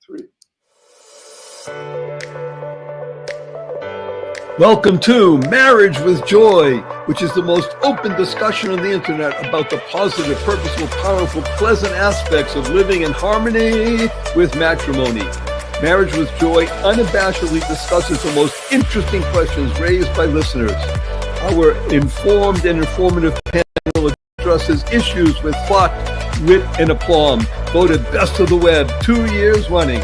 3. Welcome to Marriage with Joy, which is the most open discussion on the internet about the positive, purposeful, powerful, pleasant aspects of living in harmony with matrimony. Marriage with Joy unabashedly discusses the most interesting questions raised by listeners. Our informed and informative panel addresses issues with thought, wit, and aplomb. Voted best of the web 2 years running.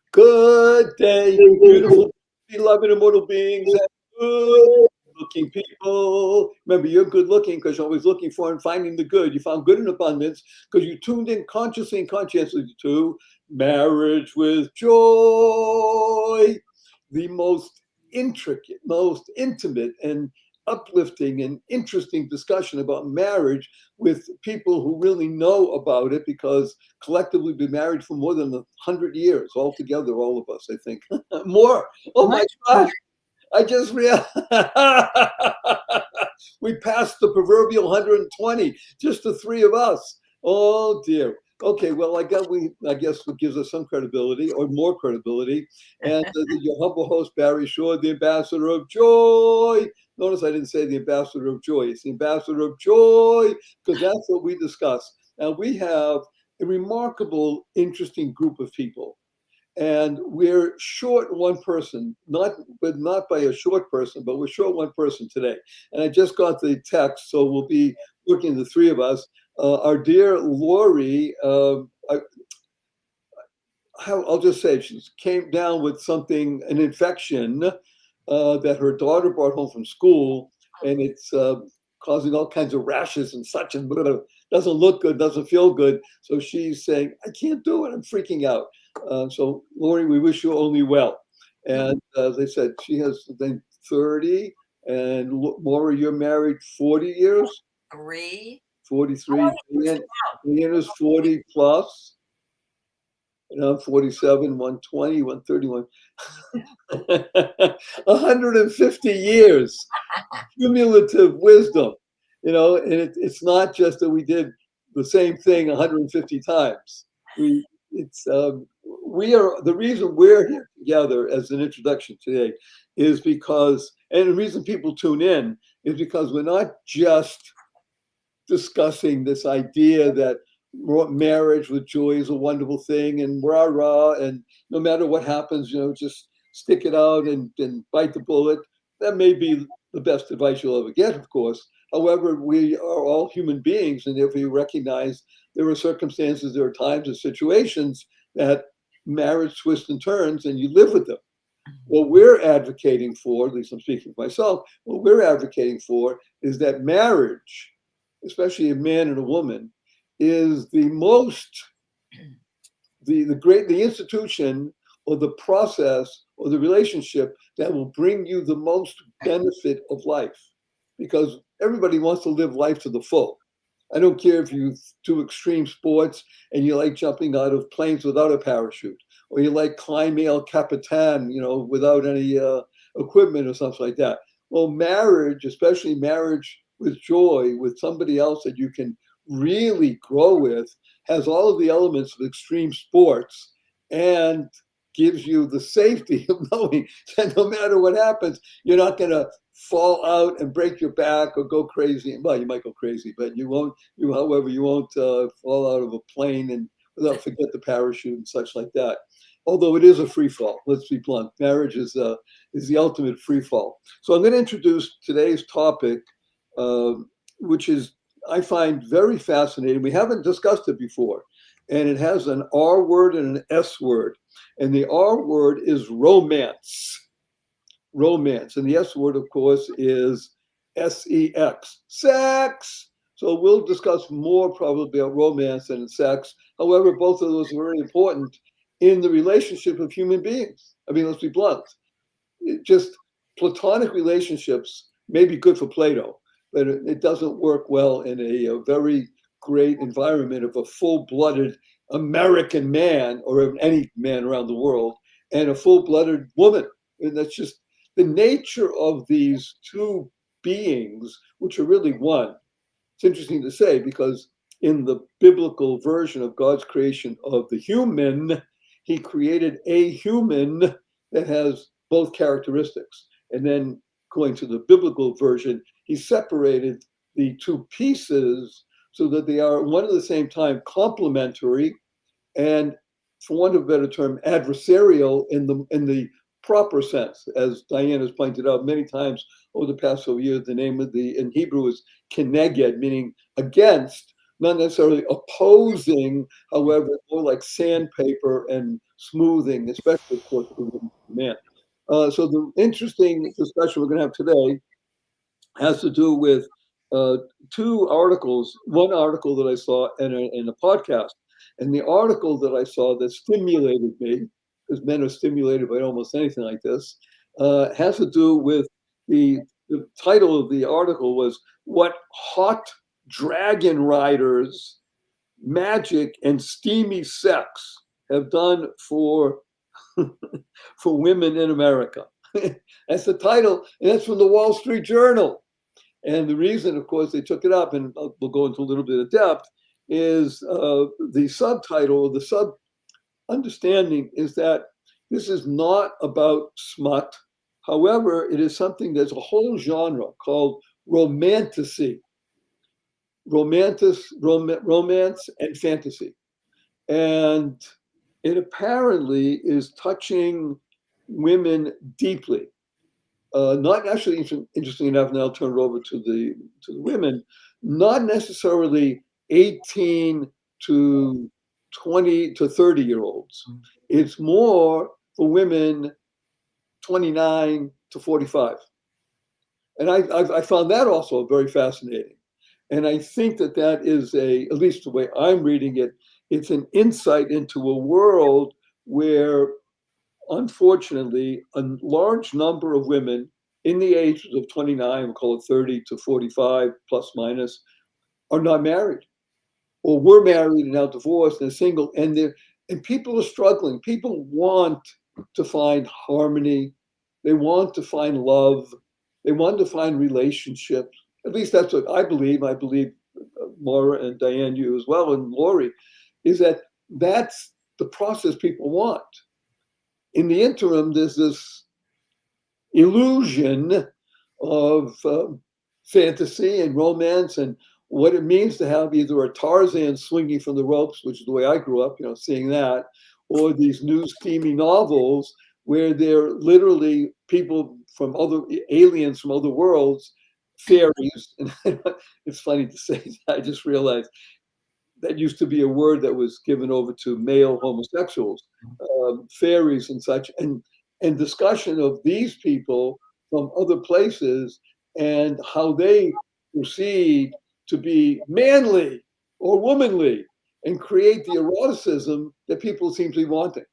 Good day, beautiful, beloved, immortal beings, and good-looking people. Remember, you're good-looking because you're always looking for and finding the good. You found good in abundance because you tuned in consciously and conscientiously to Marriage with Joy, the most intricate, most intimate, and uplifting and interesting discussion about marriage with people who really know about it, because collectively we've been married for more than 100 years altogether, all of us, I think. More. Oh my gosh. I just realized we passed the proverbial 120, just the three of us. Oh dear. Okay, well, I guess what gives us some credibility, or more credibility, and your humble host, Barry Shore, the ambassador of joy. Notice I didn't say the ambassador of joy. It's the ambassador of joy, because that's what we discuss. Now, we have a remarkable, interesting group of people, and we're short one person, not by a short person, but we're short one person today. And I just got the text, so we'll be looking, the three of us. Our dear Lori, I'll just say she came down with something, an infection that her daughter brought home from school, and it's causing all kinds of rashes and such, and doesn't look good, doesn't feel good. So she's saying, I can't do it, I'm freaking out. So Lori, we wish you only well. And as I said, she has been 30, and Laura, you're married 40 years? 43. Leanna's 40 plus. And I'm 47, 120, 131. 150 years. Cumulative wisdom. And it's not just that we did the same thing 150 times. The reason we're here together as an introduction today is because, and the reason people tune in is because we're not just discussing this idea that marriage with joy is a wonderful thing, and rah, and no matter what happens, just stick it out and bite the bullet. That may be the best advice you'll ever get, of course. However, we are all human beings, and if we recognize there are circumstances, there are times and situations that marriage twists and turns, and you live with them. What we're advocating for, at least I'm speaking for myself, what we're advocating for is that marriage, especially a man and a woman, is the institution or the process or the relationship that will bring you the most benefit of life, because everybody wants to live life to the full. I don't care if you do extreme sports and you like jumping out of planes without a parachute, or you like climbing El Capitan, without any equipment or something like that. Well, marriage, especially marriage with joy, with somebody else that you can really grow with, has all of the elements of extreme sports and gives you the safety of knowing that no matter what happens, you're not going to fall out and break your back or go crazy. Well, you might go crazy, but you won't fall out of a plane and forget the parachute and such like that. Although it is a free fall, let's be blunt. Marriage is the ultimate free fall. So I'm going to introduce today's topic, which is, I find, very fascinating. We haven't discussed it before, and it has an R word and an S word. And the R word is romance. Romance. And the S word, of course, is sex. Sex. So we'll discuss more probably about romance and sex. However, both of those are very important in the relationship of human beings. I mean, let's be blunt. Just platonic relationships may be good for Plato, but it doesn't work well in a very great environment of a full-blooded American man, or of any man around the world, and a full-blooded woman. And that's just the nature of these two beings, which are really one. it's interesting to say because in the biblical version of God's creation of the human, he created a human that has both characteristics. And then going to the biblical version, he separated the two pieces so that they are one at the same time complementary and, for want of a better term, adversarial in the proper sense. As Diane has pointed out many times over the past several years, the name of in Hebrew is keneged, meaning against, not necessarily opposing, however, more like sandpaper and smoothing, especially, of course, for the man. So the interesting discussion we're going to have today has to do with two articles. One article that I saw in a podcast, and the article that I saw that stimulated me, because men are stimulated by almost anything like this, has to do with the title of the article was "What Hot Dragon Riders, Magic, and Steamy Sex Have Done for for Women in America." That's the title, and that's from the Wall Street Journal. And the reason, of course, they took it up, and we'll go into a little bit of depth, is the subtitle, the sub understanding is that this is not about smut. However, it is something that's a whole genre called romantasy, romance and fantasy. And it apparently is touching women deeply. Not actually interesting enough, and I'll turn it over to the women, not necessarily 18 to 20 to 30-year-olds. It's more for women 29 to 45. And I found that also very fascinating. And I think that is at least the way I'm reading it, it's an insight into a world where, unfortunately, a large number of women in the ages of 29, we'll call it 30 to 45, plus minus, are not married, or were married and now divorced and single, and people are struggling. People want to find harmony. They want to find love. They want to find relationships. At least that's what I believe. I believe Laura and Diane, you as well, and Lori, is that's the process people want. In the interim, there's this illusion of fantasy and romance and what it means to have either a Tarzan swinging from the ropes, which is the way I grew up, seeing that, or these new steamy novels where they're literally people from aliens from other worlds, fairies. And it's funny to say that. I just realized that used to be a word that was given over to male homosexuals, fairies and such, and discussion of these people from other places and how they proceed to be manly or womanly and create the eroticism that people seem to be wanting.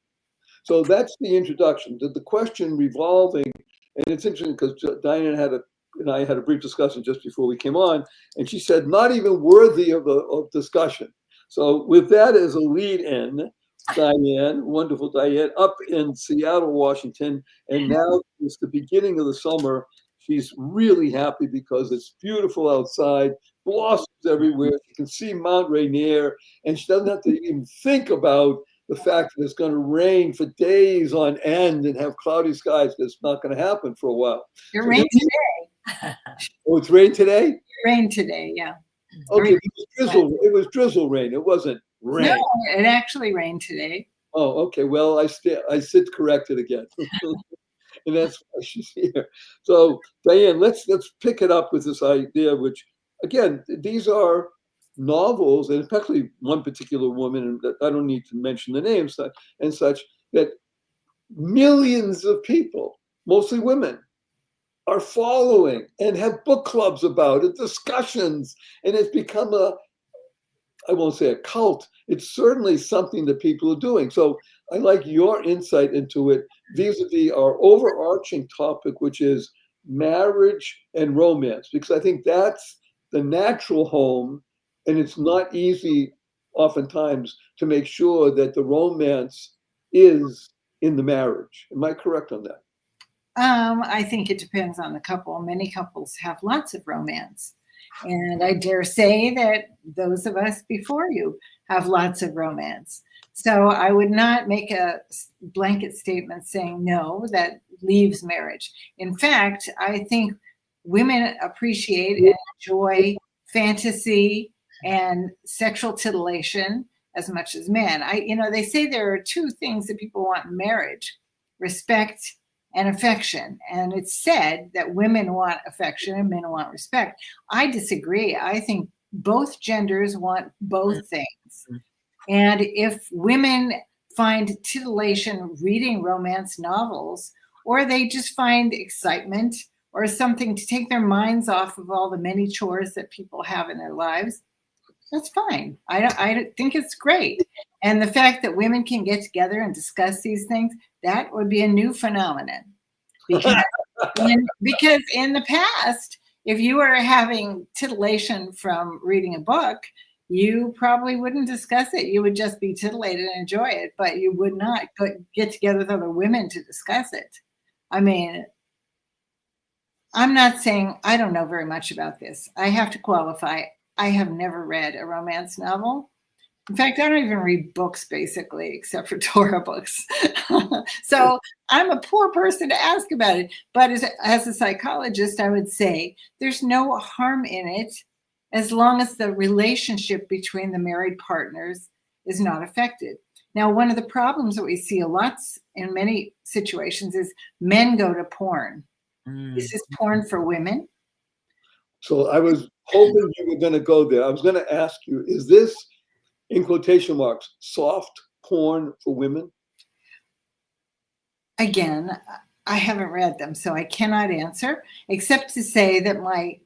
So that's the introduction. The question revolving, and it's interesting because Diane and I had a brief discussion just before we came on, and she said, not even worthy of discussion. So with that as a lead in, Diane, wonderful Diane, up in Seattle, Washington, and now it's the beginning of the summer. She's really happy because it's beautiful outside, blossoms everywhere. You can see Mount Rainier, and she doesn't have to even think about the fact that it's going to rain for days on end and have cloudy skies, because it's not going to happen for a while. It rained today. Oh, it's rain today? It rained today, yeah. Okay, it was drizzle rain. It wasn't rain. No, it actually rained today. Oh, okay. Well, I sit corrected again. And that's why she's here. So, Diane, let's pick it up with this idea, which, again, these are novels, and especially one particular woman, that I don't need to mention the names and such, that millions of people, mostly women, are following and have book clubs about it, discussions, and it's become I won't say a cult, it's certainly something that people are doing. So I like your insight into it vis-a-vis our overarching topic, which is marriage and romance, because I think that's the natural home, and it's not easy oftentimes to make sure that the romance is in the marriage. Am I correct on that? I think it depends on the couple. Many couples have lots of romance. And I dare say that those of us before you have lots of romance. So I would not make a blanket statement saying no, that leaves marriage. In fact, I think women appreciate and enjoy fantasy and sexual titillation as much as men. They say there are two things that people want in marriage: respect and affection. And it's said that women want affection and men want respect. I disagree. I think both genders want both things. And if women find titillation reading romance novels, or they just find excitement or something to take their minds off of all the many chores that people have in their lives, that's fine. I think it's great. And the fact that women can get together and discuss these things, that would be a new phenomenon. Because in the past, if you were having titillation from reading a book, you probably wouldn't discuss it. You would just be titillated and enjoy it, but you would not get together with other women to discuss it. I mean, I'm not saying I don't know very much about this. I have to qualify. I have never read a romance novel. In fact, I don't even read books basically, except for Torah books. So I'm a poor person to ask about it. But as a psychologist, I would say there's no harm in it as long as the relationship between the married partners is not affected. Now, one of the problems that we see a lot in many situations is men go to porn. Is this porn for women? So I was hoping you were going to go there. I was going to ask you, is this, in quotation marks, soft porn for women? Again, I haven't read them, so I cannot answer, except to say that my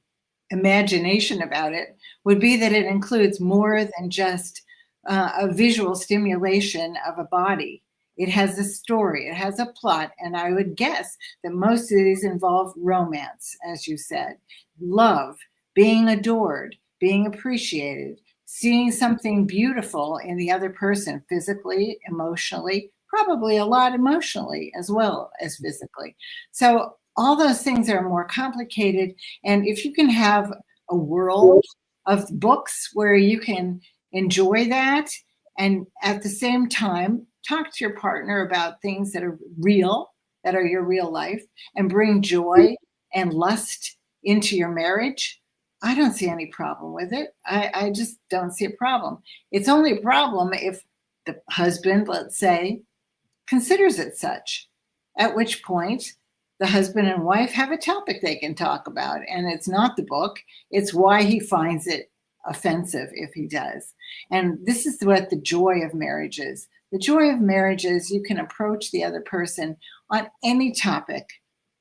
imagination about it would be that it includes more than just a visual stimulation of a body. It has a story, it has a plot, and I would guess that most of these involve romance, as you said, love, being adored, being appreciated, seeing something beautiful in the other person, physically, emotionally, probably a lot emotionally as well as physically. So all those things are more complicated. And if you can have a world of books where you can enjoy that and at the same time talk to your partner about things that are real, that are your real life, and bring joy and lust into your marriage, I don't see any problem with it. I just don't see a problem. It's only a problem if the husband, let's say, considers it such, at which point the husband and wife have a topic they can talk about. And it's not the book, it's why he finds it offensive if he does. And this is what the joy of marriage is. The joy of marriage is you can approach the other person on any topic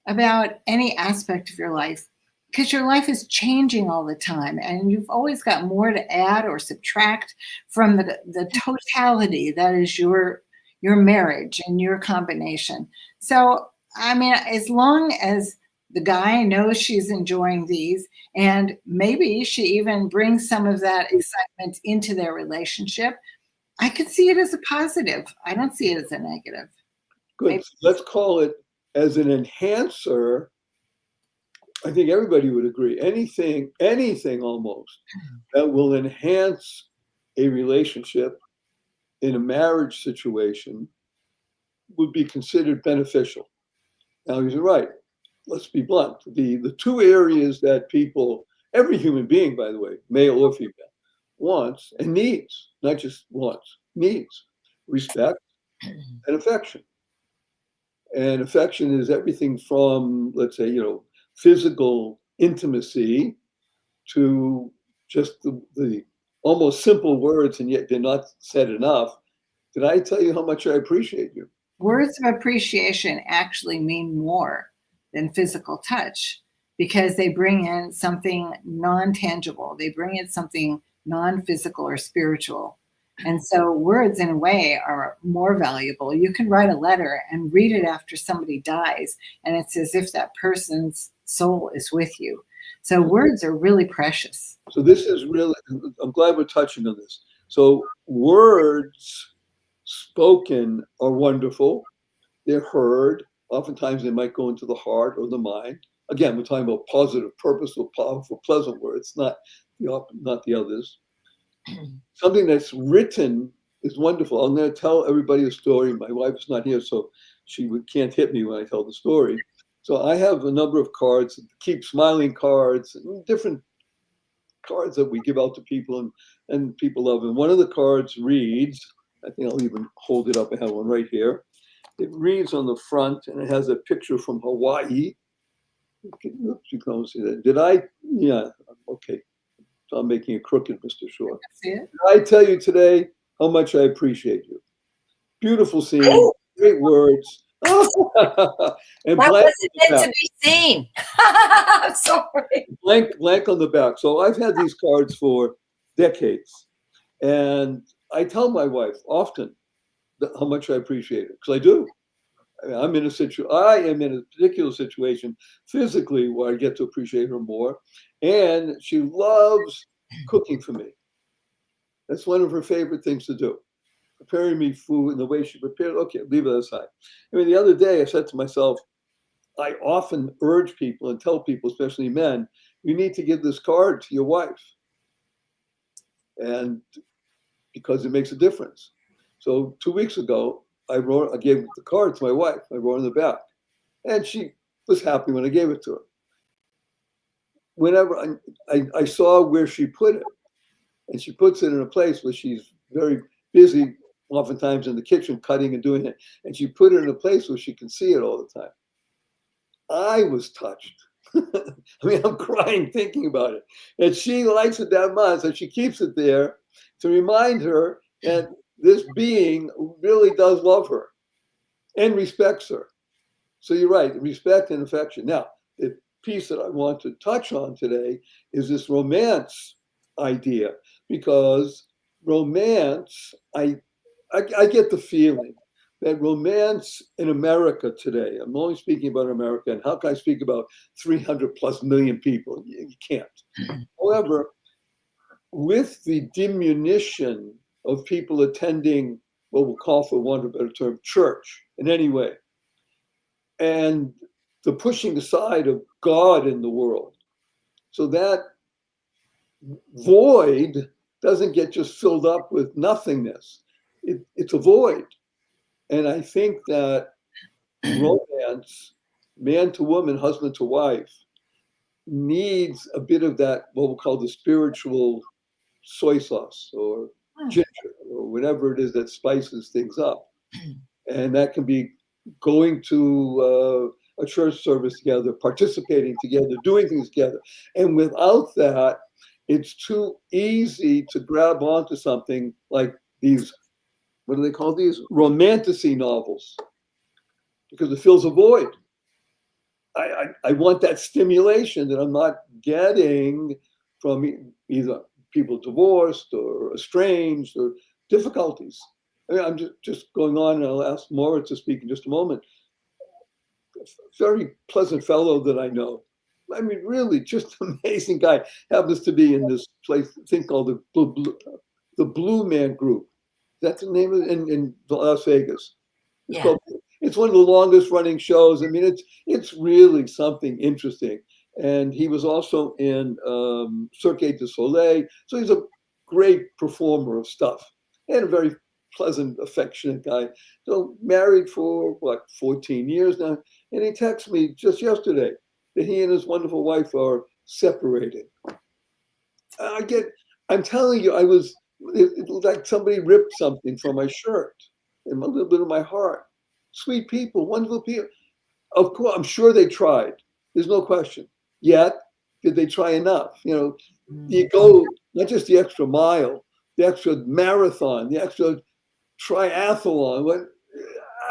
about any aspect of your life, because your life is changing all the time and you've always got more to add or subtract from the totality that is your marriage and your combination. So, I mean, as long as the guy knows she's enjoying these, and maybe she even brings some of that excitement into their relationship, I could see it as a positive. I don't see it as a negative. Good. Maybe. Let's call it as an enhancer. I think everybody would agree. Anything almost that will enhance a relationship in a marriage situation would be considered beneficial. Now, you're right. Let's be blunt. The two areas that people, every human being, by the way, male or female, wants and needs, not just wants, needs respect and affection. And affection is everything from, let's say, physical intimacy to just the almost simple words, and yet they're not said enough. Did I tell you how much I appreciate you? Words of appreciation actually mean more than physical touch because they bring in something non-tangible. They bring in something non-physical or spiritual. And so words, in a way, are more valuable. You can write a letter and read it after somebody dies, and it's as if that person's soul is with you. So words are really precious. So this is really, I'm glad we're touching on this. So words spoken are wonderful. They're heard. Oftentimes they might go into the heart or the mind. Again, we're talking about positive, purposeful, powerful, pleasant words, not the others. Something that's written is wonderful. I'm going to tell everybody a story. My wife is not here, so can't hit me when I tell the story. So I have a number of cards, keep smiling cards, and different cards that we give out to people and people love. And one of the cards reads, I think I'll even hold it up. I have one right here. It reads on the front, and it has a picture from Hawaii. You can see that. Yeah, okay. So I'm making it crooked, Mr. Shore. Did I tell you today how much I appreciate you? Beautiful scene, great words. And that wasn't meant to be seen. I'm sorry. Blank on the back. So I've had these cards for decades. And I tell my wife often how much I appreciate it, because I do. I am in a particular situation physically where I get to appreciate her more. And she loves cooking for me. That's one of her favorite things to do. Preparing me food and the way she prepared. Okay, leave it aside. I mean, the other day I said to myself, I often urge people and tell people, especially men, you need to give this card to your wife. And because it makes a difference. So 2 weeks ago, I gave the card to my wife. I wrote on the back. And she was happy when I gave it to her. Whenever I saw where she put it, and she puts it in a place where she's very busy, oftentimes in the kitchen, cutting and doing it. And she put it in a place where she can see it all the time. I was touched. I mean, I'm crying thinking about it. And she likes it that much, so she keeps it there to remind her that this being really does love her and respects her. So you're right, respect and affection. Now, the piece that I want to touch on today is this romance idea, because romance, I get the feeling that romance in America today, I'm only speaking about America, and how can I speak about 300 plus million people? You can't. However, with the diminution of people attending what we'll call, for want of a better term, church in any way, and the pushing aside of God in the world, so that void doesn't get just filled up with nothingness. It's a void. And I think that romance, man to woman, husband to wife, needs a bit of that, what we'll call the spiritual soy sauce or ginger or whatever it is that spices things up. And that can be going to a church service together, participating together, doing things together. And without that, it's too easy to grab onto something like these, what do they call these? Romantasy novels, because it fills a void. I want that stimulation that I'm not getting from either people divorced or estranged or difficulties. I mean, I'm just going on, and I'll ask Maura to speak in just a moment. A very pleasant fellow that I know. I mean, really, just an amazing guy. Happens to be in this place, thing called the Blue Man Group. That's the name of it in Las Vegas. It's one of the longest running shows. I mean, it's really something interesting. And he was also in Cirque du Soleil. So he's a great performer of stuff and a very pleasant, affectionate guy. So married for 14 years now. And he texted me just yesterday that he and his wonderful wife are separated. I'm telling you, it was like somebody ripped something from my shirt and a little bit of my heart. Sweet people, wonderful people. Of course, I'm sure they tried. There's no question. Yet, did they try enough? You go not just the extra mile, the extra marathon, the extra triathlon.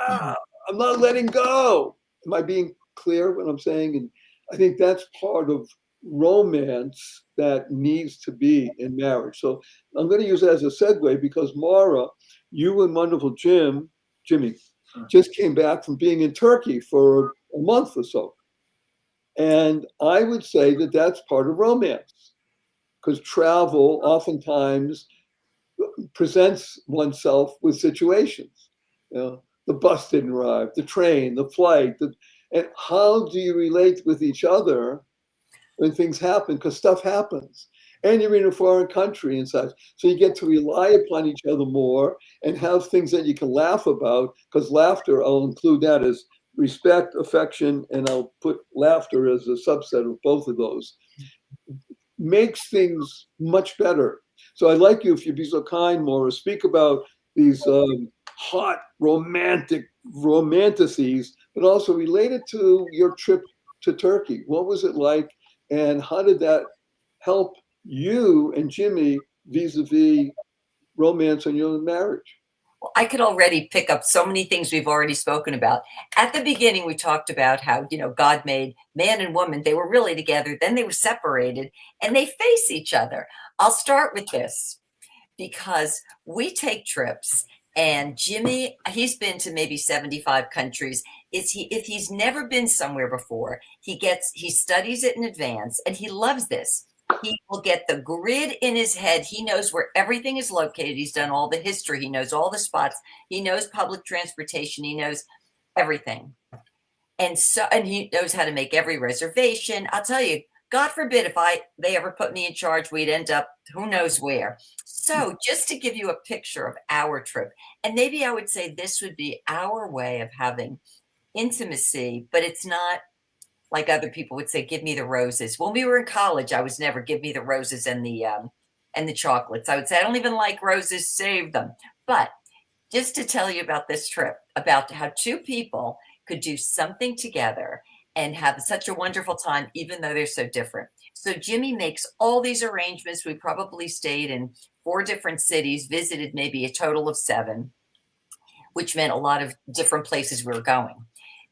I'm not letting go. Am I being clear what I'm saying? And I think that's part of romance that needs to be in marriage. So I'm going to use it as a segue, because Maura, you and wonderful Jimmy, just came back from being in Turkey for a month or so. And I would say that that's part of romance, because travel oftentimes presents oneself with situations. The bus didn't arrive, the train, the flight, And how do you relate with each other when things happen? Because stuff happens. And you're in a foreign country and such. So you get to rely upon each other more and have things that you can laugh about, because laughter, I'll include that as respect, affection, and I'll put laughter as a subset of both of those, makes things much better. So I'd like you, if you'd be so kind, Maura, speak about these hot romanticities, but also related to your trip to Turkey. What was it like, and how did that help you and Jimmy vis-a-vis romance and your marriage? Well, I could already pick up so many things we've already spoken about. At the beginning, we talked about how, God made man and woman. They were really together. Then they were separated and they face each other. I'll start with this because we take trips, and Jimmy, he's been to maybe 75 countries. If he's never been somewhere before, he studies it in advance, and he loves this. He will get the grid in his head. He knows where everything is located. He's done all the history. He knows all the spots. He knows public transportation. He knows everything. And he knows how to make every reservation. I'll tell you, God forbid if they ever put me in charge, we'd end up who knows where. So just to give you a picture of our trip, and maybe I would say this would be our way of having intimacy, but it's not like other people would say, give me the roses. When we were in college, I was never give me the roses and the chocolates. I would say, I don't even like roses, save them. But just to tell you about this trip, about how two people could do something together and have such a wonderful time, even though they're so different. So Jimmy makes all these arrangements. We probably stayed in 4 different cities, visited maybe a total of 7, which meant a lot of different places we were going.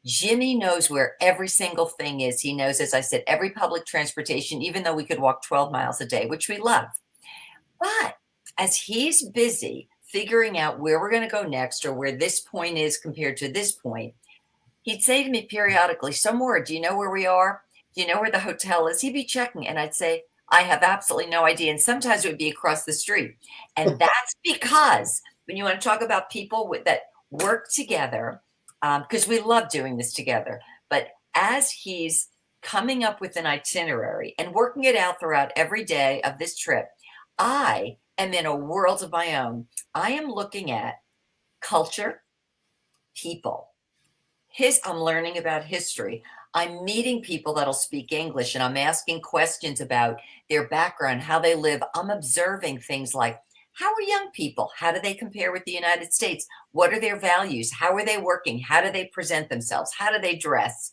Jimmy knows where every single thing is. He knows, as I said, every public transportation, even though we could walk 12 miles a day, which we love. But as he's busy figuring out where we're going to go next, or where this point is compared to this point, he'd say to me periodically, so Maura, do you know where we are? Do you know where the hotel is? He'd be checking. And I'd say, I have absolutely no idea. And sometimes it would be across the street. And that's because when you want to talk about people that work together, because we love doing this together, but as he's coming up with an itinerary and working it out throughout every day of this trip, I am in a world of my own. I am looking at culture, people. I'm learning about history. I'm meeting people that'll speak English, and I'm asking questions about their background, how they live. I'm observing things like, how are young people? How do they compare with the United States? What are their values? How are they working? How do they present themselves? How do they dress?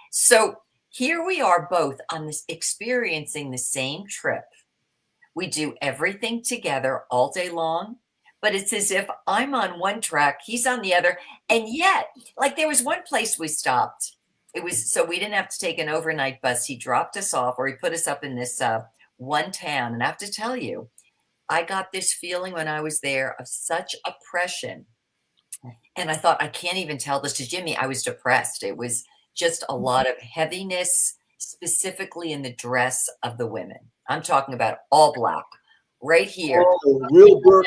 So here we are both on this, experiencing the same trip. We do everything together all day long, but it's as if I'm on one track, he's on the other. And yet, like, there was one place we stopped. It was so we didn't have to take an overnight bus. He dropped us off, or he put us up in this one town. And I have to tell you, I got this feeling when I was there of such oppression. And I thought, I can't even tell this to Jimmy. I was depressed. It was just a lot of heaviness, specifically in the dress of the women. I'm talking about all black, right here. Oh, real burqa.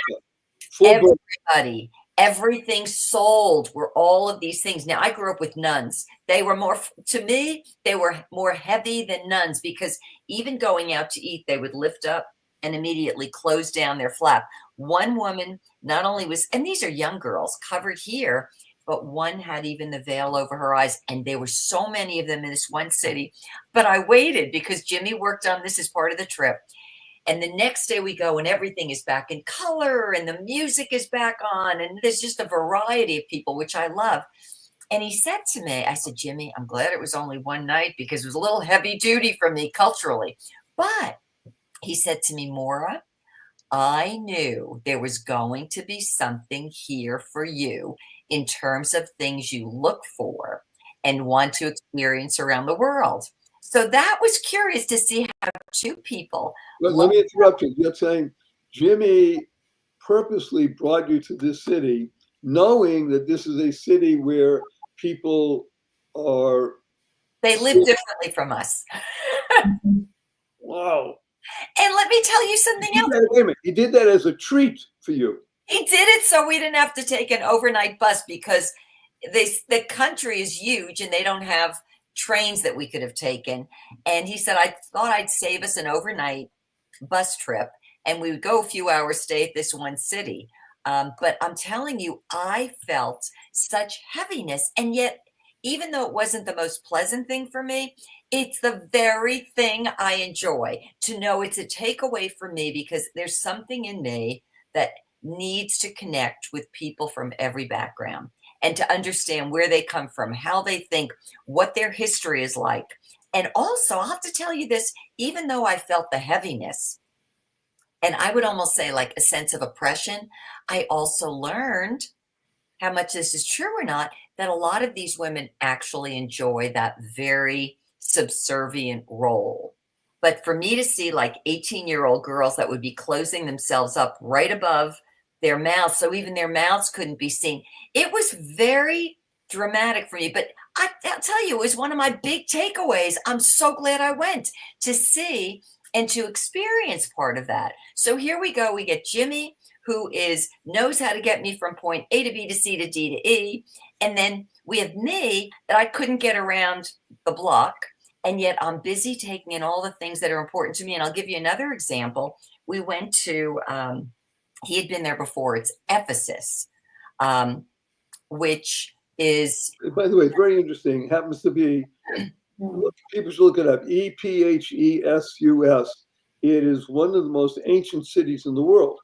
Full Everybody, everything sold were all of these things. Now, I grew up with nuns. They were more, to me, they were more heavy than nuns, because even going out to eat, they would lift up and immediately close down their flap. One woman not only was, and these are young girls covered here, but one had even the veil over her eyes. And there were so many of them in this one city. But I waited because Jimmy worked on this as part of the trip. And the next day we go and everything is back in color and the music is back on. And there's just a variety of people, which I love. And he said to me, I said, Jimmy, I'm glad it was only one night, because it was a little heavy duty for me culturally. But he said to me, Maura, I knew there was going to be something here for you in terms of things you look for and want to experience around the world. So that was curious to see how two people. Let me interrupt you. You're saying Jimmy purposely brought you to this city, knowing that this is a city where people are. They live differently from us. Wow. And let me tell you something else. Wait a minute. He did that as a treat for you. He did it so we didn't have to take an overnight bus, because the country is huge and they don't have trains that we could have taken. And he said, I thought I'd save us an overnight bus trip and we would go a few hours, stay at this one city. But I'm telling you, I felt such heaviness. And yet, even though it wasn't the most pleasant thing for me, it's the very thing I enjoy to know it's a takeaway for me, because there's something in me that needs to connect with people from every background and to understand where they come from, how they think, what their history is like. And also, I'll have to tell you this, even though I felt the heaviness, and I would almost say like a sense of oppression, I also learned, how much this is true or not, that a lot of these women actually enjoy that very subservient role. But for me to see like 18-year-old girls that would be closing themselves up right above their mouths, so even their mouths couldn't be seen, it was very dramatic for me. But I'll tell you, it was one of my big takeaways. I'm so glad I went to see and to experience part of that. So here we go. We get Jimmy, who knows how to get me from point A to B to C to D to E. And then we have me, that I couldn't get around the block. And yet I'm busy taking in all the things that are important to me. And I'll give you another example. We went to, he had been there before. It's Ephesus, which is... By the way, it's very interesting. It happens to be, people should look it up, Ephesus. It is one of the most ancient cities in the world.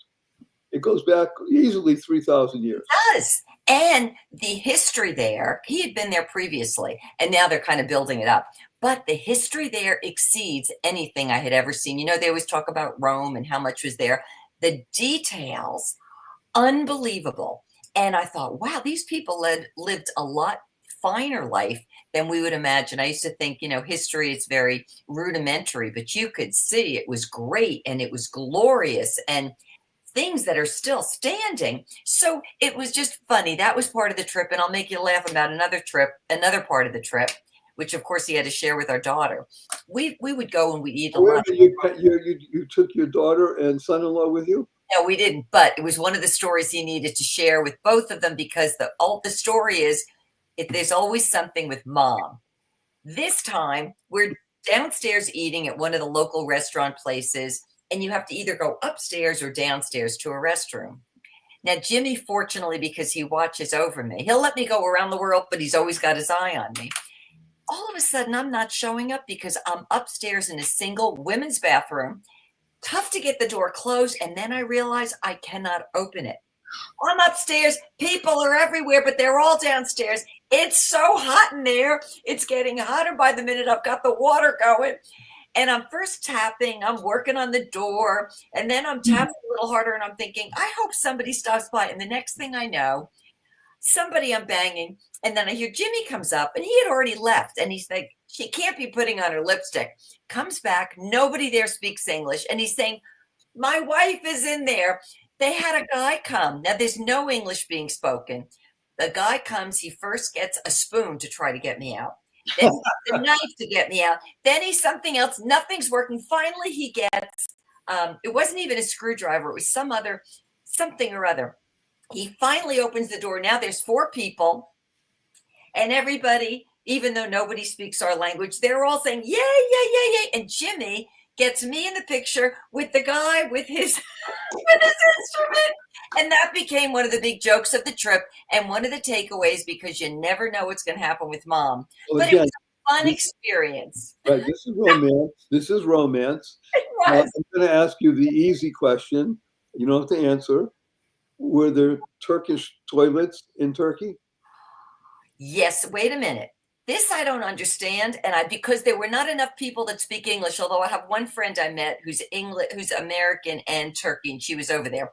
It goes back easily 3,000 years. It does. And the history there, he had been there previously, and now they're kind of building it up. But the history there exceeds anything I had ever seen. You know, they always talk about Rome and how much was there. The details, unbelievable. And I thought, wow, these people lived a lot finer life than we would imagine. I used to think, you know, history is very rudimentary, but you could see it was great and it was glorious and things that are still standing. So it was just funny. That was part of the trip. And I'll make you laugh about another part of the trip, which of course he had to share with our daughter. We would go and we'd eat a lot. You took your daughter and son-in-law with you? No, we didn't. But it was one of the stories he needed to share with both of them, because the story is, there's always something with Mom. This time we're downstairs eating at one of the local restaurant places, and you have to either go upstairs or downstairs to a restroom. Now, Jimmy, fortunately, because he watches over me, he'll let me go around the world, but he's always got his eye on me. All of a sudden, I'm not showing up because I'm upstairs in a single women's bathroom. Tough to get the door closed. And then I realize I cannot open it. I'm upstairs. People are everywhere, but they're all downstairs. It's so hot in there. It's getting hotter by the minute. I've got the water going. And I'm first tapping, I'm working on the door, and then I'm tapping a little harder, and I'm thinking, I hope somebody stops by. And the next thing I know, somebody I'm banging, and then I hear Jimmy comes up, and he had already left. And he's like, she can't be putting on her lipstick. Comes back, nobody there speaks English. And he's saying, my wife is in there. They had a guy come. Now, there's no English being spoken. The guy comes, he first gets a spoon to try to get me out. Then the knife to get me out. Then he's something else. Nothing's working. Finally, he gets, it wasn't even a screwdriver. It was something or other. He finally opens the door. Now there's 4 people, and everybody, even though nobody speaks our language, they're all saying, yay, yay, yay, yay. And Jimmy gets me in the picture with the guy with his instrument. And that became one of the big jokes of the trip and one of the takeaways, because you never know what's going to happen with Mom. Well, but again, it was a fun experience. Right. This is romance. I'm going to ask you the easy question. You don't have to answer. Were there Turkish toilets in Turkey? Yes. Wait a minute. This I don't understand, and because there were not enough people that speak English. Although I have one friend I met who's American and Turkey, and she was over there.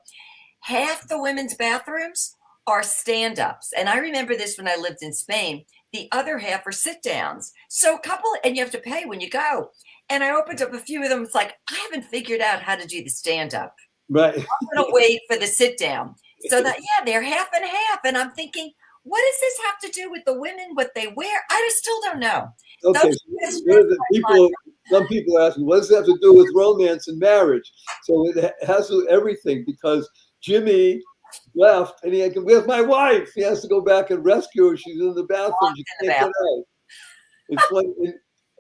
Half the women's bathrooms are stand-ups, and I remember this when I lived in Spain. The other half are sit-downs. So and you have to pay when you go. And I opened up a few of them. It's like, I haven't figured out how to do the stand-up. Right. I'm going to wait for the sit-down. So that, yeah, they're half and half, and I'm thinking, what does this have to do with the women, what they wear? I still don't know. Okay, some people ask me, what does it have to do with romance and marriage? So it has to do with everything, because Jimmy left, and he had, where's my wife? He has to go back and rescue her. She's in the bathroom. Locked She in the can't get out. It's like,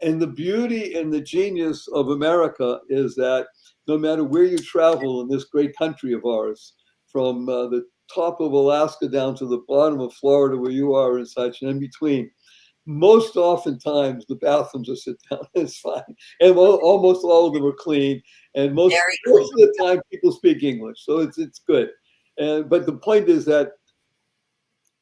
and the beauty and the genius of America is that no matter where you travel in this great country of ours, from the top of Alaska down to the bottom of Florida where you are and such, and in between, most oftentimes the bathrooms are sit down. It's fine, and almost all of them are clean, and most Very of the time people speak English, so it's good. And but the point is that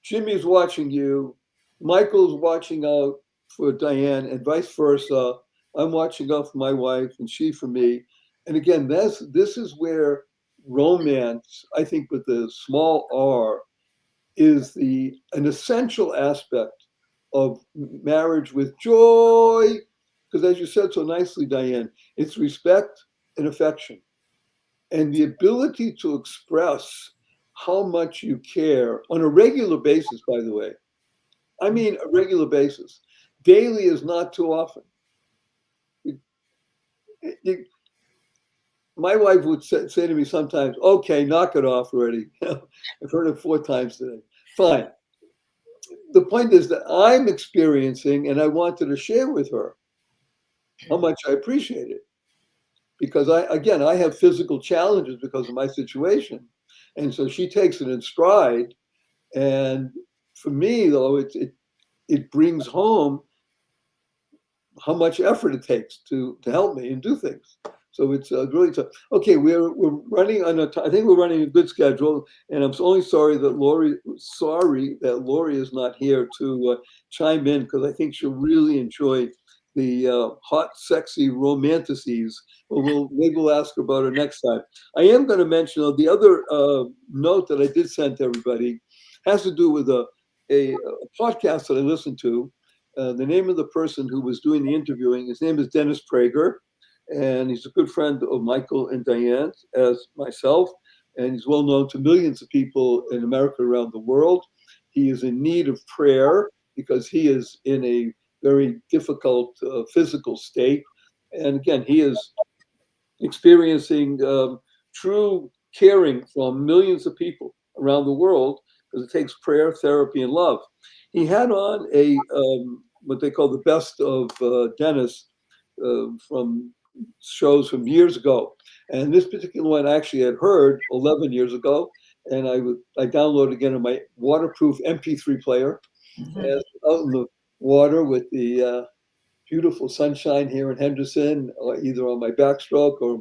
Jimmy's watching you, Michael's watching out for Diane, and vice versa. I'm watching out for my wife, and she for me. And again, this is where romance, I think, with the small r, is an essential aspect of marriage with joy. Because as you said so nicely, Diane, it's respect and affection, and the ability to express how much you care on a regular basis, by the way. I mean, a regular basis. Daily is not too often. My wife would say to me sometimes, okay, knock it off already. I've heard it 4 times today. Fine. The point is that I'm experiencing, and I wanted to share with her how much I appreciate it. Because I have physical challenges because of my situation. And so she takes it in stride. And for me, though, it brings home how much effort it takes to help me and do things. So it's really tough. Okay, we're running on I think we're running a good schedule, and I'm only sorry that Lori is not here to chime in, because I think she'll really enjoy the hot, sexy romanticities. But maybe we'll ask her about it next time. I am going to mention the other note that I did send to everybody has to do with a podcast that I listened to. The name of the person who was doing the interviewing, his name is Dennis Prager, and he's a good friend of Michael and Diane, as myself, and he's well known to millions of people in America, around the world. He is in need of prayer because he is in a very difficult physical state. And again, he is experiencing true caring from millions of people around the world, because it takes prayer, therapy, and love. He had on a what they call the best of Dennis from shows from years ago, and this particular one I actually had heard 11 years ago, and I downloaded again on my waterproof MP3 player, and out in the water with the beautiful sunshine here in Henderson, either on my backstroke or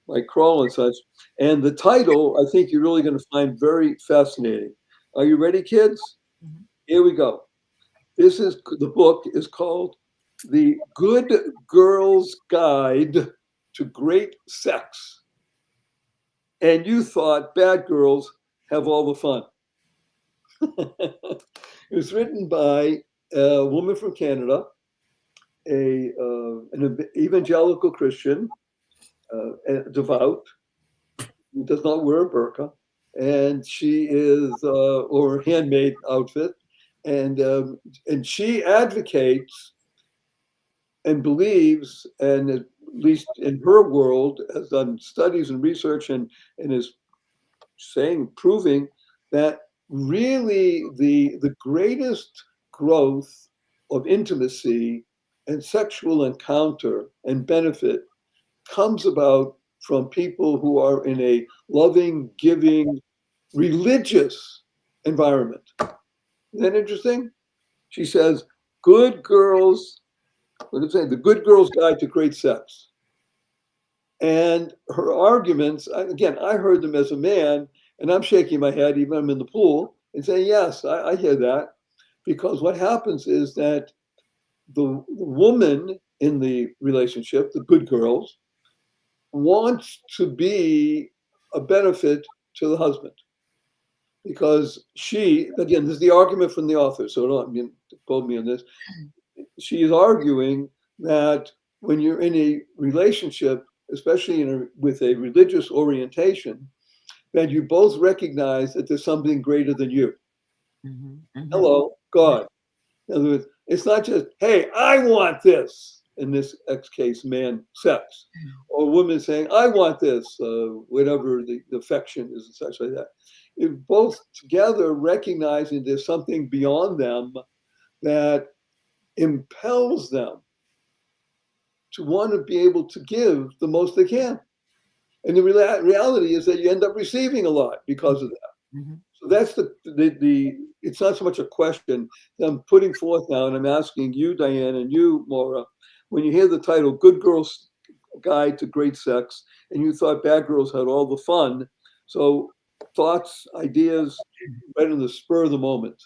my crawl and such. And the title, I think you're really going to find very fascinating. Are you ready, kids? Here we go. The book is called The Good Girl's Guide to Great Sex. And you thought bad girls have all the fun. It was written by a woman from Canada, an evangelical Christian, devout, who does not wear a burqa, and she is, or handmade outfit, and she advocates and believes, and at least in her world, has done studies and research, and is proving that really the greatest growth of intimacy and sexual encounter and benefit comes about from people who are in a loving, giving, religious environment. Isn't that interesting? She says, good girls, what did I say? The Good Girl's Guide to Great Sex. And her arguments, again, I heard them as a man, and I'm shaking my head, even I'm in the pool, and saying, yes, I hear that. Because what happens is that the woman in the relationship, the good girls, wants to be a benefit to the husband. Because she, again, this is the argument from the author, so don't quote me on this. She is arguing that when you're in a relationship, especially with a religious orientation, that you both recognize that there's something greater than you. Hello, God. In other words, it's not just, hey, I want this. in this X case, man, sex, or a woman saying, I want this, whatever the affection is and such like that. If both together recognizing there's something beyond them that impels them to want to be able to give the most they can. And the reality is that you end up receiving a lot because of that. Mm-hmm. So that's the it's not so much a question that I'm putting forth now, and I'm asking you, Diane, and you, Maura, when you hear the title Good Girls Guide to Great Sex, and you thought bad girls had all the fun. So thoughts, ideas, right in the spur of the moment.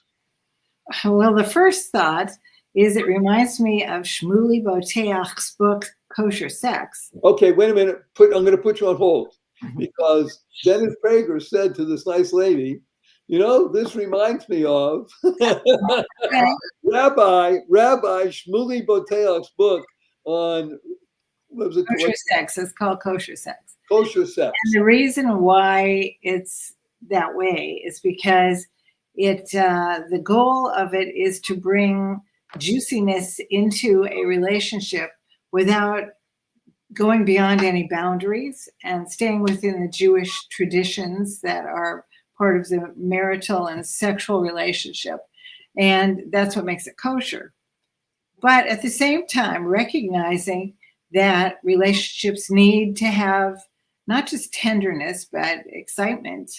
Well, the first thought is it reminds me of Shmuley Boteach's book, Kosher Sex. Okay, wait a minute. I'm going to put you on hold because Dennis Prager said to this nice lady, you know, this reminds me of Rabbi Shmuley Boteach's book on, what was it? Kosher Sex. It's called Kosher Sex. Kosher Sex. And the reason why it's that way is because the goal of it is to bring juiciness into a relationship without going beyond any boundaries and staying within the Jewish traditions that are part of the marital and sexual relationship. And that's what makes it kosher. But at the same time, recognizing that relationships need to have not just tenderness, but excitement.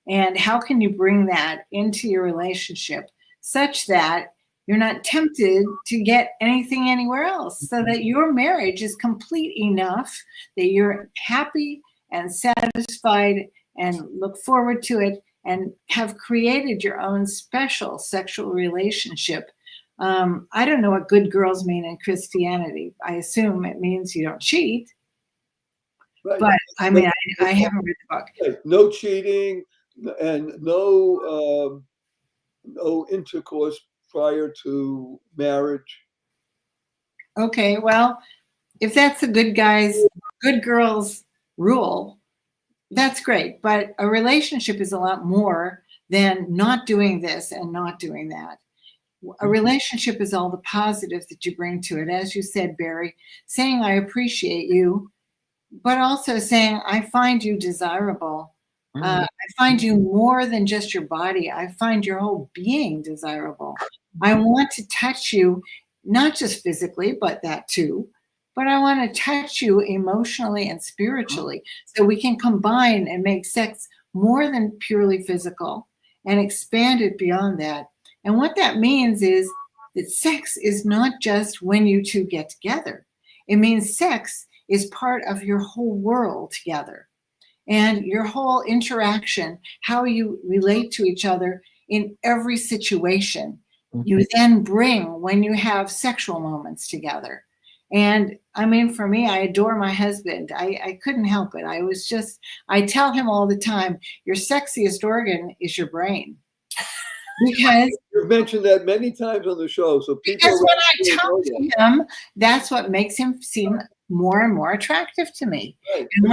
And how can you bring that into your relationship such that you're not tempted to get anything anywhere else, so that your marriage is complete enough that you're happy and satisfied and look forward to it and have created your own special sexual relationship. I don't know what good girls mean in Christianity. I assume it means you don't cheat. Right. But I mean, I haven't read the book. Right. No cheating and no intercourse prior to marriage. Okay, well, if that's a good girls rule, that's great. But a relationship is a lot more than not doing this and not doing that. A relationship is all the positives that you bring to it. As you said, Barry, saying I appreciate you, but also saying I find you desirable. I find you more than just your body. I find your whole being desirable. I want to touch you, not just physically, but that too. But I want to touch you emotionally and spiritually so we can combine and make sex more than purely physical and expand it beyond that. And what that means is that sex is not just when you two get together. It means sex is part of your whole world together and your whole interaction, how you relate to each other in every situation. You then bring when you have sexual moments together. And I mean, for me, I adore my husband. I couldn't help it. I tell him all the time, your sexiest organ is your brain. Because you've mentioned that many times on the show. So people, because when I talk to him, that's what makes him seem more and more attractive to me. Right. And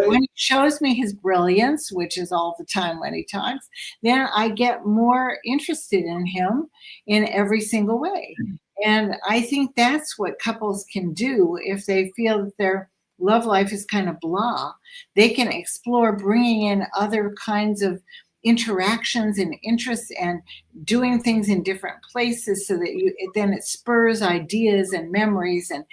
when he shows me his brilliance, which is all the time when he talks, then I get more interested in him in every single way. And I think that's what couples can do if they feel that their love life is kind of blah. They can explore bringing in other kinds of interactions and interests and doing things in different places so that then it spurs ideas and memories. And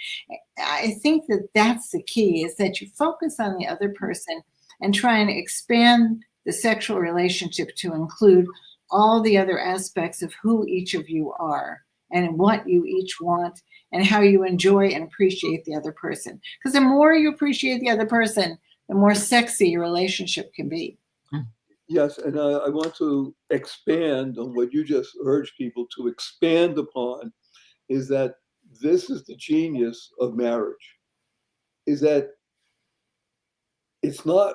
I think that that's the key, is that you focus on the other person and try and expand the sexual relationship to include all the other aspects of who each of you are and what you each want and how you enjoy and appreciate the other person. Because the more you appreciate the other person, the more sexy your relationship can be. Yes, and I want to expand on what you just urged people to expand upon, is that this is the genius of marriage, is that it's not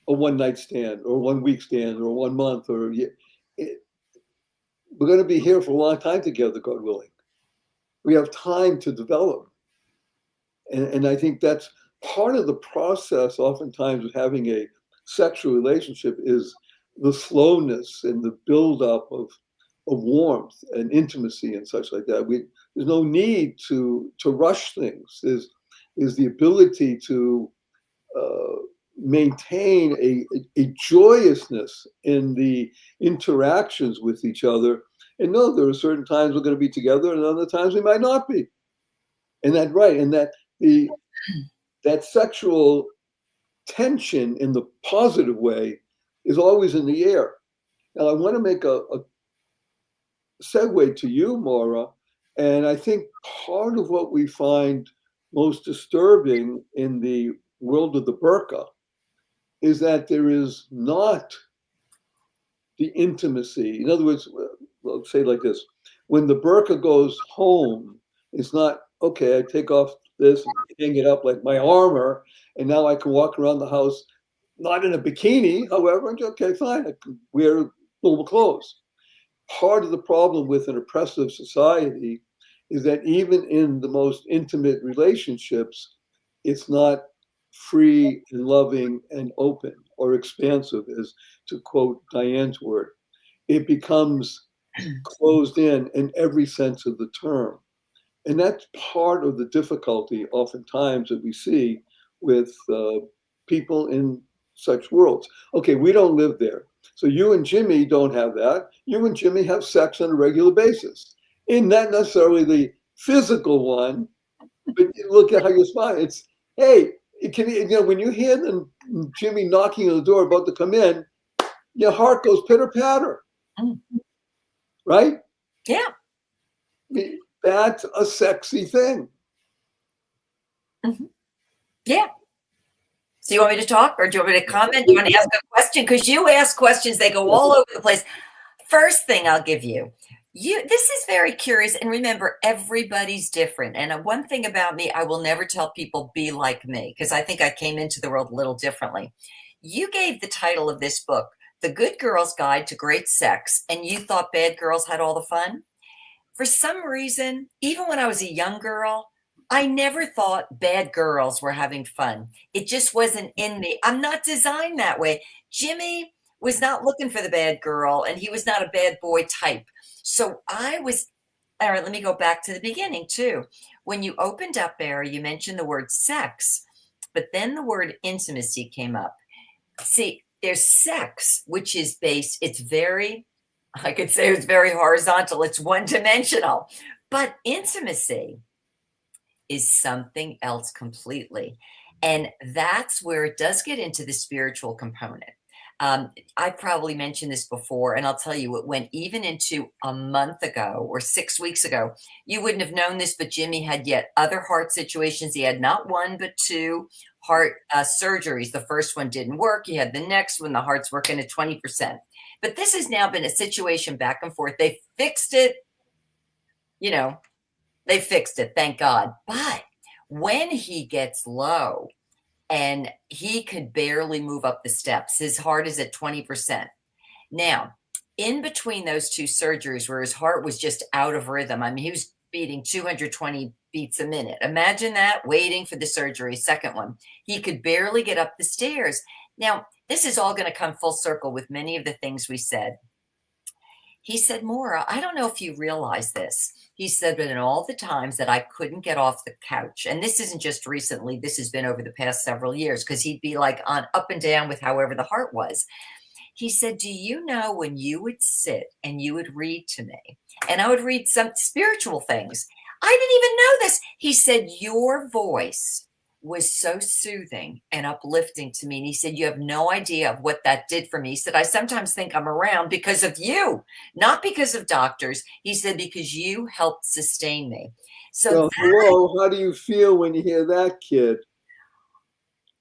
a one-night stand or 1 week stand or 1 month or we're going to be here for a long time together, God willing. We have time to develop. And I think that's part of the process oftentimes of having a sexual relationship, is the slowness and the buildup warmth and intimacy and such like that. There's no need to rush things. There's the ability to maintain a joyousness in the interactions with each other, and know there are certain times we're going to be together and other times we might not be. And that sexual tension in the positive way is always in the air. Now I want to make a segue to you, Maura, and I think part of what we find most disturbing in the world of the burqa is that there is not the intimacy. In other words, well, say it like this: when the burqa goes home, it's not okay. I take off this and hang it up like my armor, and now I can walk around the house not in a bikini. However, okay, fine, I can wear normal clothes. Part of the problem with an oppressive society is that even in the most intimate relationships, it's not free and loving and open or expansive, as to quote Diane's word. It becomes closed in every sense of the term. And that's part of the difficulty oftentimes that we see with people in such worlds. Okay, we don't live there. So you and Jimmy don't have that. You and Jimmy have sex on a regular basis. And not necessarily the physical one, but look at how you smile. It's, hey, it can, when you hear them, Jimmy knocking on the door about to come in, your heart goes pitter patter. Right? Yeah. That's a sexy thing. Mm-hmm. Yeah. So you want me to talk, or do you want me to comment? Do you want to ask a question? Because you ask questions, they go all over the place. First thing I'll give you, this is very curious. And remember, everybody's different. And one thing about me, I will never tell people be like me, because I think I came into the world a little differently. You gave the title of this book, The Good Girl's Guide to Great Sex, and you thought bad girls had all the fun. For some reason, even when I was a young girl, I never thought bad girls were having fun. It just wasn't in me. I'm not designed that way. Jimmy was not looking for the bad girl, and he was not a bad boy type. So all right, let me go back to the beginning too. When you opened up, Barry, you mentioned the word sex, but then the word intimacy came up. See, there's sex, which is based, I could say it's very horizontal. It's one-dimensional. But intimacy is something else completely. And that's where it does get into the spiritual component. I probably mentioned this before, and I'll tell you, it went even into a month ago or 6 weeks ago. You wouldn't have known this, but Jimmy had yet other heart situations. He had not one, but two heart surgeries. The first one didn't work. He had the next one. The heart's working at 20%. But this has now been a situation back and forth. They fixed it. They fixed it, thank God. But when he gets low and he could barely move up the steps, his heart is at 20%. Now, in between those two surgeries where his heart was just out of rhythm, I mean, he was beating 220 beats a minute. Imagine that, waiting for the surgery, second one. He could barely get up the stairs. Now, this is all going to come full circle with many of the things we said. He said, Maura, I don't know if you realize this. He said, but in all the times that I couldn't get off the couch, and this isn't just recently, this has been over the past several years, because he'd be like on up and down with however the heart was. He said, do you know when you would sit and you would read to me, and I would read some spiritual things? I didn't even know this. He said, your voice was so soothing and uplifting to me. And he said, you have no idea of what that did for me. He said, I sometimes think I'm around because of you, not because of doctors. He said, because you helped sustain me. So hello, how do you feel when you hear that, kid?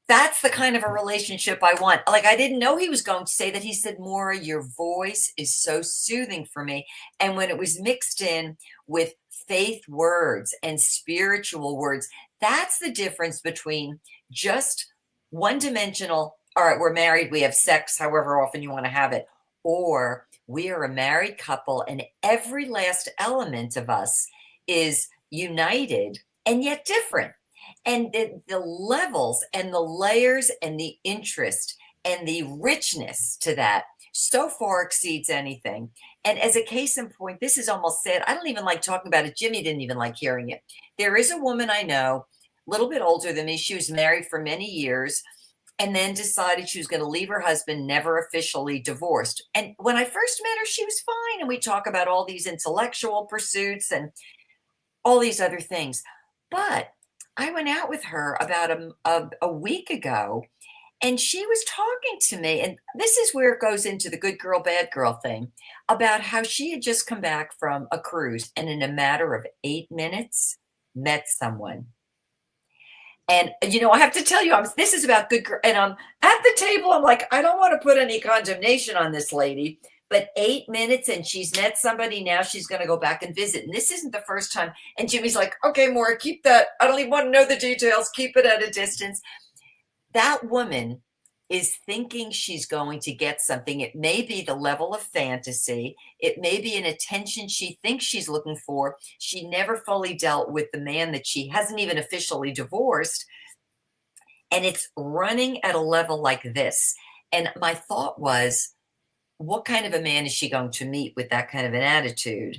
That's the kind of a relationship I want. Like, I didn't know he was going to say that. He said, Maura, your voice is so soothing for me. And when it was mixed in with faith words and spiritual words, that's the difference between just one-dimensional, all right, we're married, we have sex however often you want to have it, or we are a married couple and every last element of us is united and yet different. And the levels and the layers and the interest and the richness to that so far exceeds anything. And as a case in point, this is almost sad. I don't even like talking about it. Jimmy didn't even like hearing it. There is a woman I know, a little bit older than me. She was married for many years and then decided she was going to leave her husband, never officially divorced. And when I first met her, she was fine. And we talk about all these intellectual pursuits and all these other things. But I went out with her about a week ago, and she was talking to me. And this is where it goes into the good girl, bad girl thing about how she had just come back from a cruise and in a matter of 8 minutes met someone. And, I have to tell you, this is about good girl. And I'm at the table. I'm like, I don't want to put any condemnation on this lady, but 8 minutes and she's met somebody. Now she's going to go back and visit. And this isn't the first time. And Jimmy's like, okay, Maura, keep that. I don't even want to know the details. Keep it at a distance. That woman is thinking she's going to get something. It may be the level of fantasy. It may be an attention she thinks she's looking for. She never fully dealt with the man that she hasn't even officially divorced. And it's running at a level like this. And my thought was, what kind of a man is she going to meet with that kind of an attitude?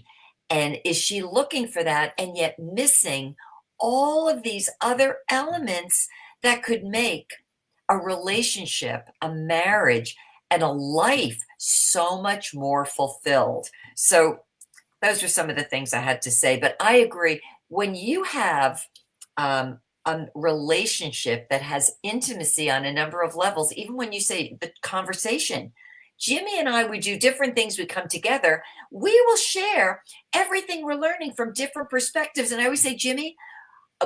And is she looking for that and yet missing all of these other elements that could make a relationship, a marriage, and a life so much more fulfilled? So those are some of the things I had to say. But I agree. When you have a relationship that has intimacy on a number of levels, even when you say the conversation, Jimmy and I, we do different things. We come together. We will share everything we're learning from different perspectives. And I always say, Jimmy,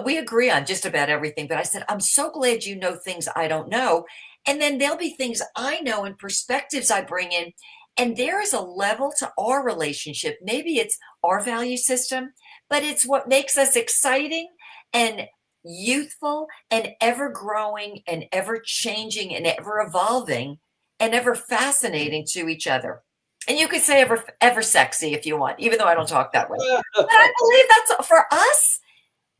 we agree on just about everything. But I said, I'm so glad you know things I don't know. And then there'll be things I know and perspectives I bring in. And there is a level to our relationship. Maybe it's our value system, but it's what makes us exciting and youthful and ever growing and ever changing and ever evolving and ever fascinating to each other. And you could say ever sexy if you want, even though I don't talk that way. But I believe that's for us.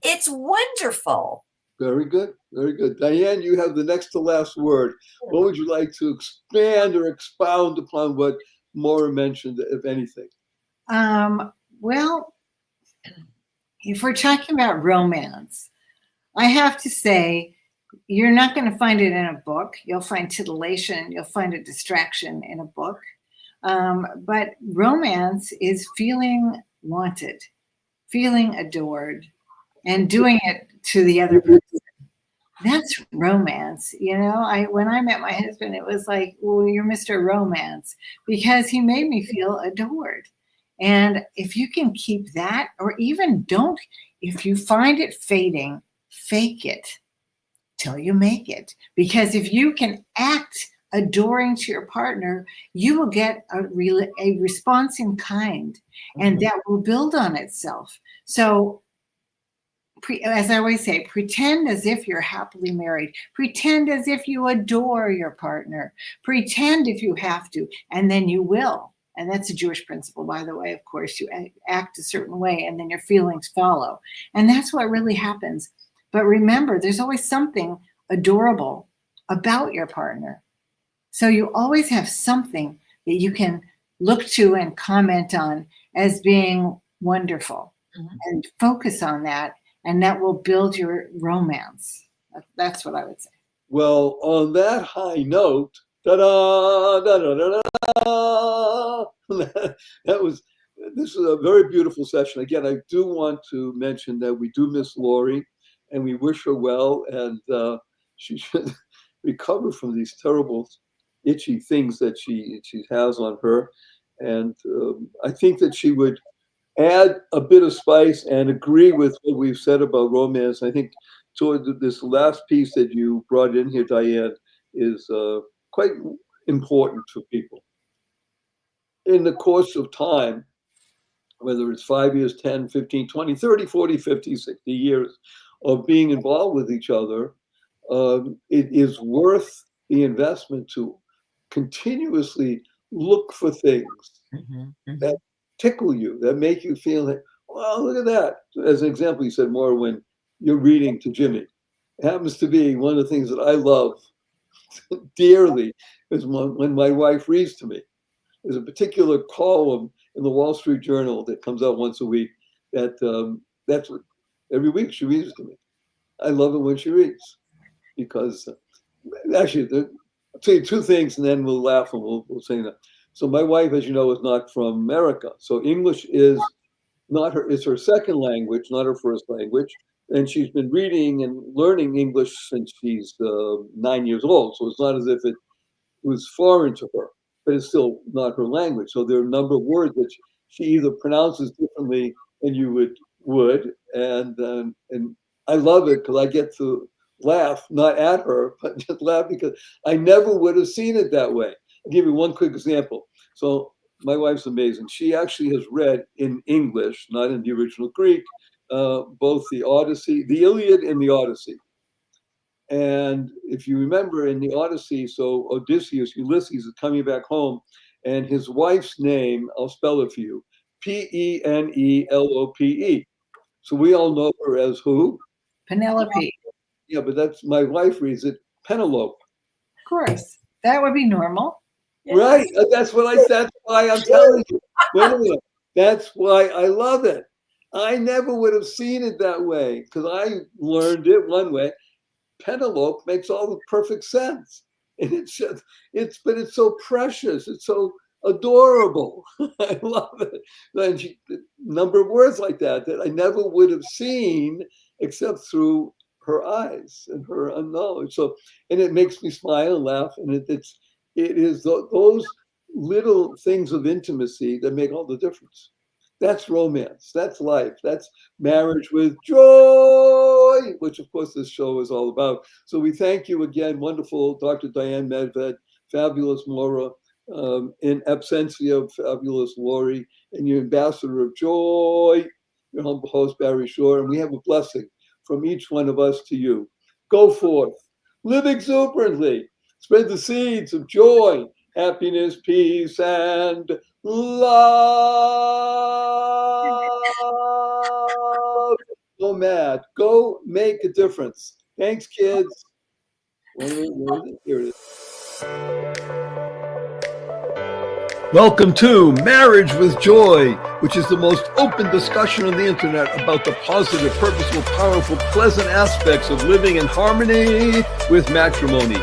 It's wonderful. Very good. Very good. Diane, you have the next to last word. What would you like to expand or expound upon what Maura mentioned, if anything? Well, if we're talking about romance, I have to say, you're not going to find it in a book. You'll find titillation. You'll find a distraction in a book. But romance is feeling wanted, feeling adored, and doing it to the other person. That's romance. When I met my husband, it was like, well, you're Mr. Romance, because he made me feel adored. And if you can keep that, or even don't, if you find it fading, fake it till you make it. Because if you can act adoring to your partner, you will get a response in kind, and that will build on itself. So as I always say, pretend as if you're happily married. Pretend as if you adore your partner. Pretend if you have to, and then you will. And that's a Jewish principle, by the way. Of course, you act a certain way, and then your feelings follow. And that's what really happens. But remember, there's always something adorable about your partner. So you always have something that you can look to and comment on as being wonderful, and focus on that. And that will build your romance. That's what I would say. Well, on that high note, ta-da, da-da-da-da, this is a very beautiful session. Again, I do want to mention that we do miss Lori, and we wish her well, and she should recover from these terrible, itchy things that she has on her. And I think that she would add a bit of spice and agree with what we've said about romance. I think toward this last piece that you brought in here, Diane, is quite important for people. In the course of time, whether it's 5 years, 10, 15, 20, 30, 40, 50, 60 years of being involved with each other, it is worth the investment to continuously look for things that tickle you, that make you feel like, well, look at that. As an example, you said more when you're reading to Jimmy. It happens to be one of the things that I love dearly is when my wife reads to me. there's a particular column in the Wall Street Journal that comes out once a week that's what every week she reads to me. I love it when she reads because actually, I'll tell you two things and then we'll laugh and we'll say that. So my wife, as you know, is not from America. So English is not her, it's her second language, not her first language. And she's been reading and learning English since she's 9 years old. So it's not as if it was foreign to her, but it's still not her language. So there are a number of words that she either pronounces differently than you would. And I love it because I get to laugh, not at her, but just laugh because I never would have seen it that way. I'll give you one quick example. So my wife's amazing. She actually has read in English, not in the original Greek, both the Odyssey, the Iliad and the Odyssey. And if you remember in the Odyssey, so Ulysses is coming back home and his wife's name, I'll spell it for you, Penelope. So we all know her as who? Penelope. Yeah, but that's my wife reads it Penelope. Of course. That would be normal. Yes. Right. That's what I said. That's why I'm telling you. Wait a minute. That's why I love it. I never would have seen it that way because I learned it one way. Penelope makes all the perfect sense. And it's so precious. It's so adorable. I love it. And a number of words like that I never would have seen except through her eyes and her knowledge. So, and it makes me smile and laugh. And it is those little things of intimacy that make all the difference. That's romance. That's life. That's marriage with joy, which of course this show is all about. So we thank you again, wonderful Dr. Diane Medved, fabulous Maura, in absentia, fabulous Lori, and your ambassador of joy, your humble host, Barry Shore. And we have a blessing from each one of us to you. Go forth, live exuberantly, spread the seeds of joy, happiness, peace, and love. Go mad. Go make a difference. Thanks, kids. Here it is. Welcome to Marriage with Joy, which is the most open discussion on the internet about the positive, purposeful, powerful, pleasant aspects of living in harmony with matrimony.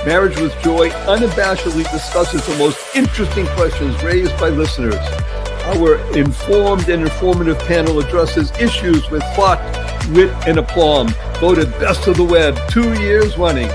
Marriage with Joy unabashedly discusses the most interesting questions raised by listeners. Our informed and informative panel addresses issues with thought, wit, and aplomb. Voted best of the web 2 years running.